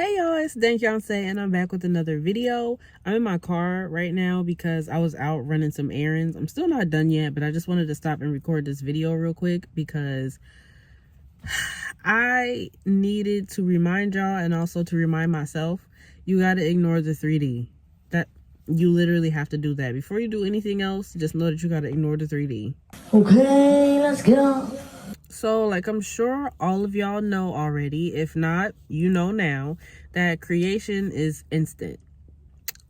Hey y'all, it's Dankyoncé and I'm back with another video. I'm in my car right now because I was out running some errands. I'm still not done yet, but I just wanted to stop and record this video real quick because I needed to remind y'all and also to remind myself, you gotta ignore the 3D. That you literally have to do that. Before you do anything else, just know that you gotta ignore the 3D. Okay, let's go. So, like, I'm sure all of y'all know already. If not, you know now that creation is instant.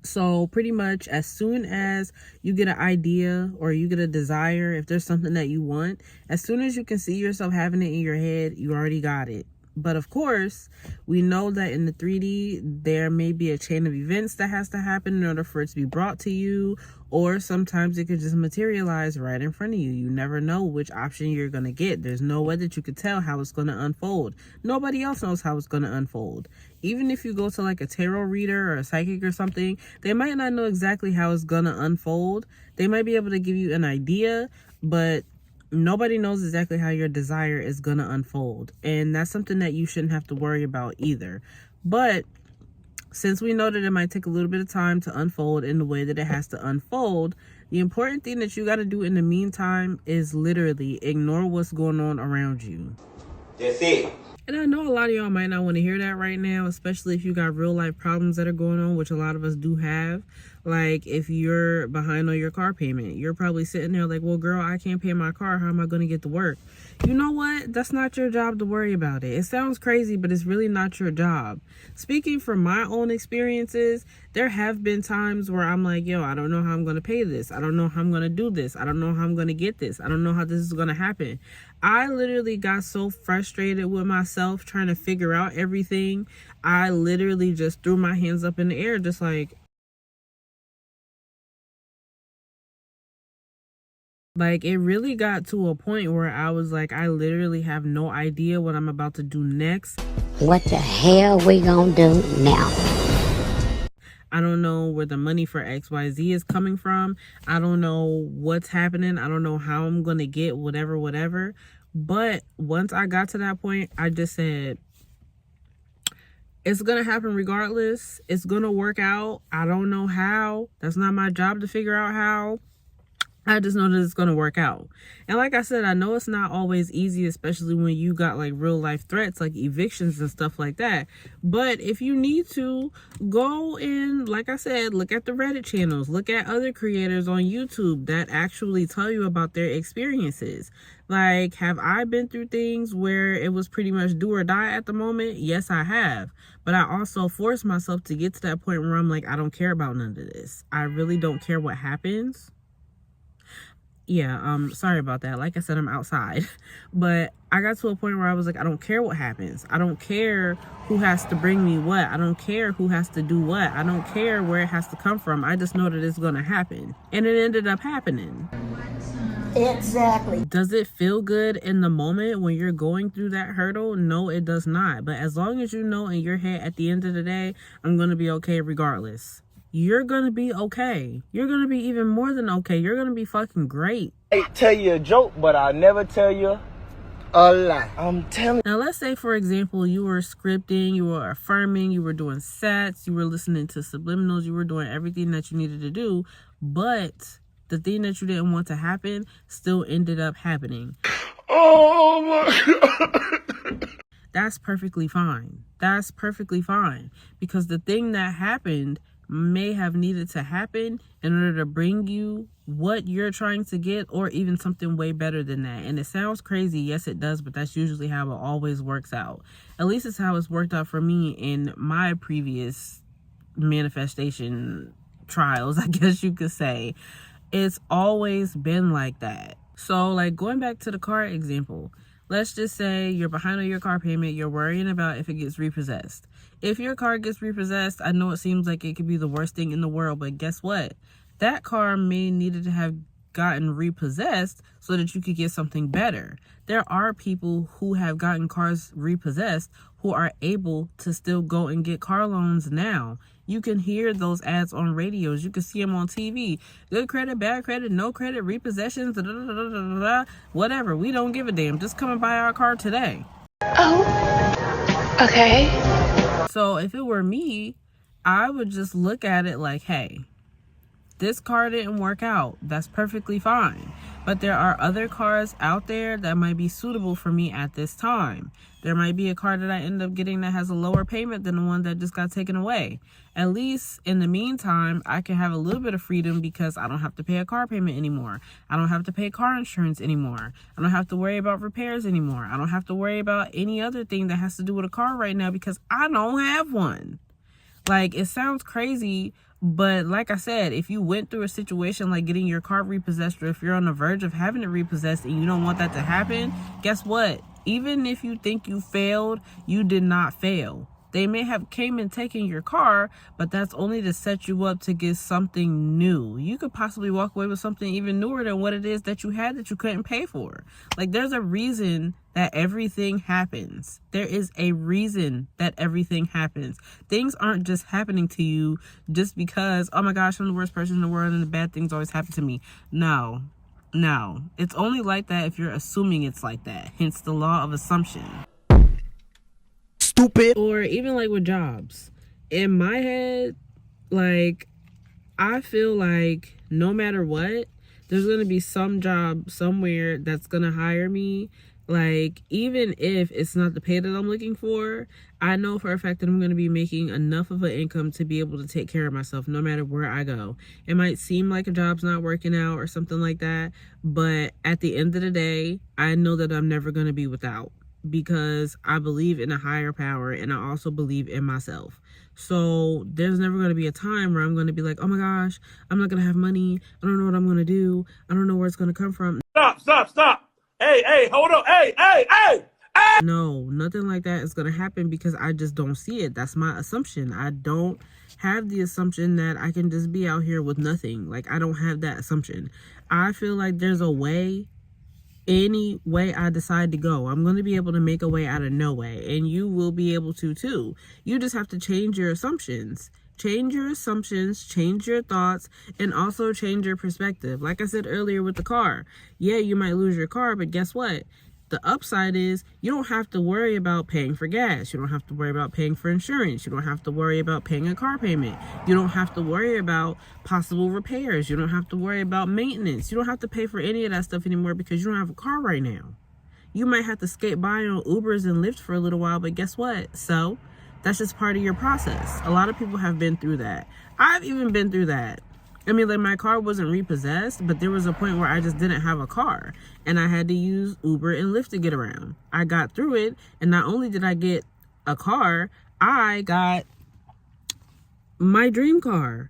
So pretty much as soon as you get an idea or you get a desire, if there's something that you want, as soon as you can see yourself having it in your head, you already got it. But of course, we know that in the 3D, there may be a chain of events that has to happen in order for it to be brought to you, or sometimes it could just materialize right in front of you. You never know which option you're going to get. There's no way that you could tell how it's going to unfold. Nobody else knows how it's going to unfold. Even if you go to like a tarot reader or a psychic or something, they might not know exactly how it's going to unfold. They might be able to give you an idea, but nobody knows exactly how your desire is going to unfold. And that's something that you shouldn't have to worry about either. But since we know that it might take a little bit of time to unfold in the way that it has to unfold, the important thing that you got to do in the meantime is literally ignore what's going on around you. That's it. And I know a lot of y'all might not want to hear that right now, especially if you got real life problems that are going on, which a lot of us do have. Like if you're behind on your car payment, you're probably sitting there like, well, girl, I can't pay my car. How am I going to get to work? You know what? That's not your job to worry about it. It sounds crazy, but it's really not your job. Speaking from my own experiences, there have been times where I'm like, yo, I don't know how I'm going to pay this. I don't know how I'm going to do this. I don't know how I'm going to get this. I don't know how this is going to happen. I literally got so frustrated with myself trying to figure out everything. I literally just threw my hands up in the air, just like it really got to a point where I was like, I literally have no idea what I'm about to do next. What the hell we gonna do now? I don't know where the money for XYZ is coming from. I don't know what's happening. I don't know how I'm going to get whatever. But once I got to that point, I just said, it's going to happen regardless. It's going to work out. I don't know how. That's not my job to figure out how. I just know that it's going to work out. And like I said, I know it's not always easy, especially when you got like real life threats like evictions and stuff like that. But if you need to, go and, like I said, look at the Reddit channels, look at other creators on YouTube that actually tell you about their experiences. Like, have I been through things where it was pretty much do or die at the moment? Yes, I have. But I also forced myself to get to that point where I'm like, I don't care about none of this. I really don't care what happens. Yeah, sorry about that. Like I said, I'm outside. But I got to a point where I was like, I don't care what happens. I don't care who has to bring me what. I don't care who has to do what. I don't care where it has to come from. I just know that it's going to happen. And it ended up happening. Exactly. Does it feel good in the moment when you're going through that hurdle? No, it does not. But as long as you know in your head at the end of the day, I'm going to be okay regardless. You're going to be okay. You're going to be even more than okay. You're going to be fucking great. I tell you a joke, but I'll never tell you a lie. I'm telling you. Now, let's say, for example, you were scripting, you were affirming, you were doing sets, you were listening to subliminals, you were doing everything that you needed to do, but the thing that you didn't want to happen still ended up happening. Oh my God. That's perfectly fine. That's perfectly fine. Because the thing that happened may have needed to happen in order to bring you what you're trying to get, or even something way better than that. And it sounds crazy, yes it does, but that's usually how it always works out. At least it's how it's worked out for me in my previous manifestation trials, I guess you could say. It's always been like that. So, like, going back to the car example, let's just say you're behind on your car payment. You're worrying about if it gets repossessed. If your car gets repossessed, I know it seems like it could be the worst thing in the world, but guess what? That car may needed to have gotten repossessed so that you could get something better. There are people who have gotten cars repossessed who are able to still go and get car loans now. You can hear those ads on radios. You can see them on TV. Good credit, bad credit, no credit, repossessions, whatever. We don't give a damn. Just come and buy our car today. Oh, okay. So if it were me, I would just look at it like, hey, this car didn't work out. That's perfectly fine. But there are other cars out there that might be suitable for me at this time. There might be a car that I end up getting that has a lower payment than the one that just got taken away. At least in the meantime, I can have a little bit of freedom because I don't have to pay a car payment anymore. I don't have to pay car insurance anymore. I don't have to worry about repairs anymore. I don't have to worry about any other thing that has to do with a car right now because I don't have one. Like, it sounds crazy, but like I said, if you went through a situation like getting your car repossessed, or if you're on the verge of having it repossessed and you don't want that to happen, guess what? Even if you think you failed, you did not fail. They may have came and taken your car, but that's only to set you up to get something new. You could possibly walk away with something even newer than what it is that you had that you couldn't pay for. Like, there's a reason that everything happens. There is a reason that everything happens. Things aren't just happening to you just because, oh my gosh, I'm the worst person in the world and the bad things always happen to me. No. It's only like that if you're assuming it's like that. Hence the law of assumption. Stupid. Or even like with jobs. In my head, like, I feel like no matter what, there's going to be some job somewhere that's going to hire me. Like, even if it's not the pay that I'm looking for, I know for a fact that I'm going to be making enough of an income to be able to take care of myself no matter where I go. It might seem like a job's not working out or something like that, but at the end of the day, I know that I'm never going to be without, because I believe in a higher power and I also believe in myself. So there's never going to be a time where I'm going to be like, oh my gosh, I'm not going to have money. I don't know what I'm going to do. I don't know where it's going to come from. Stop. Hey, hold on. Hey. No, nothing like that is going to happen because I just don't see it. That's my assumption. I don't have the assumption that I can just be out here with nothing. Like, I don't have that assumption. I feel like there's a way. Any way I decide to go, I'm going to be able to make a way out of no way, and you will be able to too. You just have to change your assumptions. Change your assumptions, change your thoughts, and also change your perspective. Like I said earlier with the car, yeah, you might lose your car, but guess what? The upside is you don't have to worry about paying for gas. You don't have to worry about paying for insurance. You don't have to worry about paying a car payment. You don't have to worry about possible repairs. You don't have to worry about maintenance. You don't have to pay for any of that stuff anymore because you don't have a car right now. You might have to skate by on Ubers and Lyft for a little while, but guess what? So that's just part of your process. A lot of people have been through that. I've even been through that. I mean, like, my car wasn't repossessed, but there was a point where I just didn't have a car and I had to use Uber and Lyft to get around. I got through it, and not only did I get a car, I got my dream car.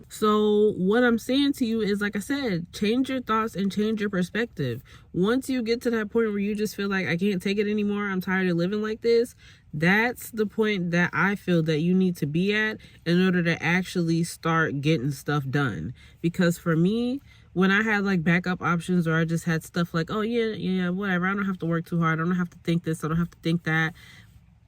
So what I'm saying to you is, like I said, change your thoughts and change your perspective. Once you get to that point where you just feel like, I can't take it anymore, I'm tired of living like this, that's the point that I feel that you need to be at in order to actually start getting stuff done. Because for me, when I had like backup options, or I just had stuff like, oh yeah, whatever, I don't have to work too hard, I don't have to think this, I don't have to think that,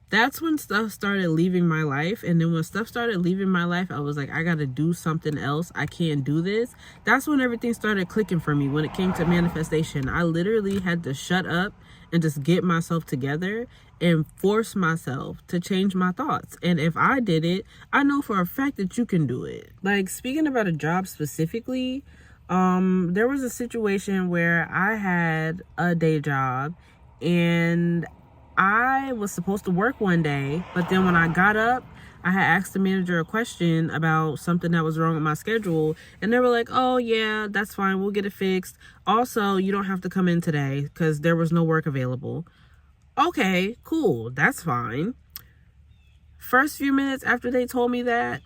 that's when stuff started leaving my life. And then when stuff started leaving my life, I was like, I gotta do something else. I can't do this. That's when everything started clicking for me when it came to manifestation. I literally had to shut up and just get myself together and force myself to change my thoughts. And if I did it, I know for a fact that you can do it. Like, speaking about a job specifically, there was a situation where I had a day job and I was supposed to work one day, but then when I got up, I had asked the manager a question about something that was wrong with my schedule, and they were like, oh yeah, that's fine, we'll get it fixed. Also, you don't have to come in today because there was no work available. Okay, cool, that's fine. First few minutes after they told me that,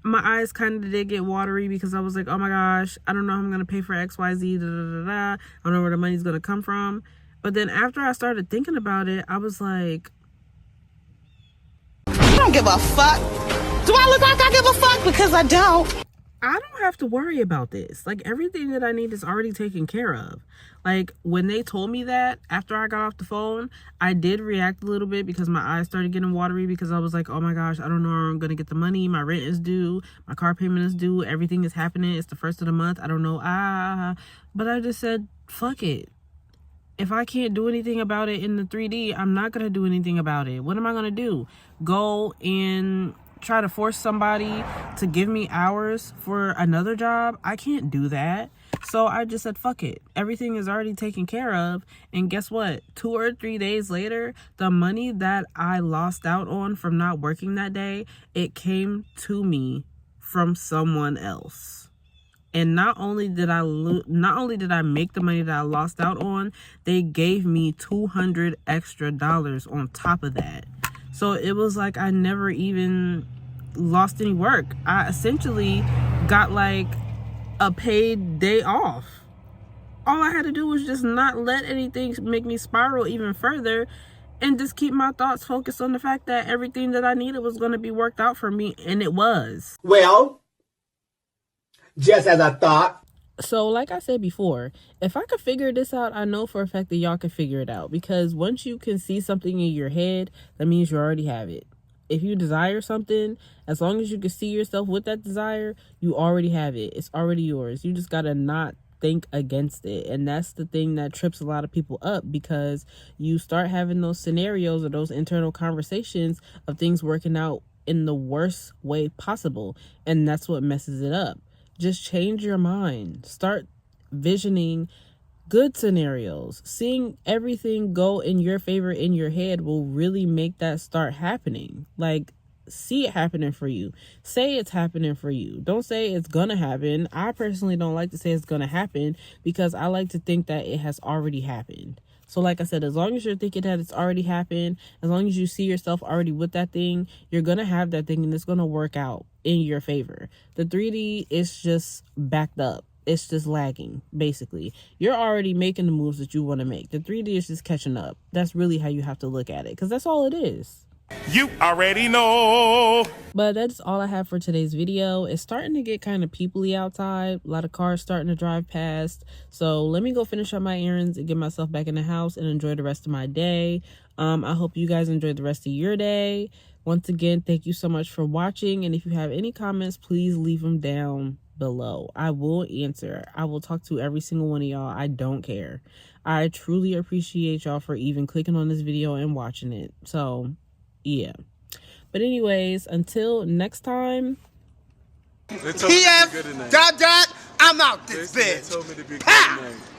my eyes kind of did get watery because I was like, oh my gosh, I don't know how I'm going to pay for XYZ, I don't know where the money's going to come from. But then after I started thinking about it, I was like, I don't give a fuck. Do I look like I give a fuck? Because I don't. I don't have to worry about this. Like, everything that I need is already taken care of. Like, when they told me that after I got off the phone, I did react a little bit because my eyes started getting watery because I was like, oh my gosh, I don't know where I'm going to get the money. My rent is due. My car payment is due. Everything is happening. It's the first of the month. I don't know. But I just said, fuck it. If I can't do anything about it in the 3D, I'm not going to do anything about it. What am I going to do? Go and try to force somebody to give me hours for another job? I can't do that. So I just said, fuck it. Everything is already taken care of. And guess what? 2 or 3 days later, the money that I lost out on from not working that day, it came to me from someone else. And not only did I make the money that I lost out on, they gave me $200 extra on top of that. So it was like I never even lost any work. I essentially got like a paid day off. All I had to do was just not let anything make me spiral even further and just keep my thoughts focused on the fact that everything that I needed was going to be worked out for me, and it was. Well, just as I thought. So like I said before, if I could figure this out, I know for a fact that y'all can figure it out, because once you can see something in your head, that means you already have it. If you desire something, as long as you can see yourself with that desire, you already have it. It's already yours. You just gotta not think against it. And that's the thing that trips a lot of people up, because you start having those scenarios or those internal conversations of things working out in the worst way possible, and that's what messes it up. Just change your mind. Start visioning good scenarios. Seeing everything go in your favor in your head will really make that start happening. Like, see it happening for you. Say it's happening for you. Don't say it's gonna happen. I personally don't like to say it's gonna happen, because I like to think that it has already happened. So like I said, as long as you're thinking that it's already happened, as long as you see yourself already with that thing, you're going to have that thing and it's going to work out in your favor. The 3D is just backed up. It's just lagging, basically. You're already making the moves that you want to make. The 3D is just catching up. That's really how you have to look at it, because that's all it is. You already know. But that's all I have for today's video. It's starting to get kind of peoply outside. A lot of cars starting to drive past. So let me go finish up my errands and get myself back in the house and enjoy the rest of my day. I hope you guys enjoy the rest of your day. Once again, thank you so much for watching. And if you have any comments, please leave them down below. I will answer. I will talk to every single one of y'all. I don't care. I truly appreciate y'all for even clicking on this video and watching it. So yeah, but anyways, until next time. TF ... I'm out this bitch.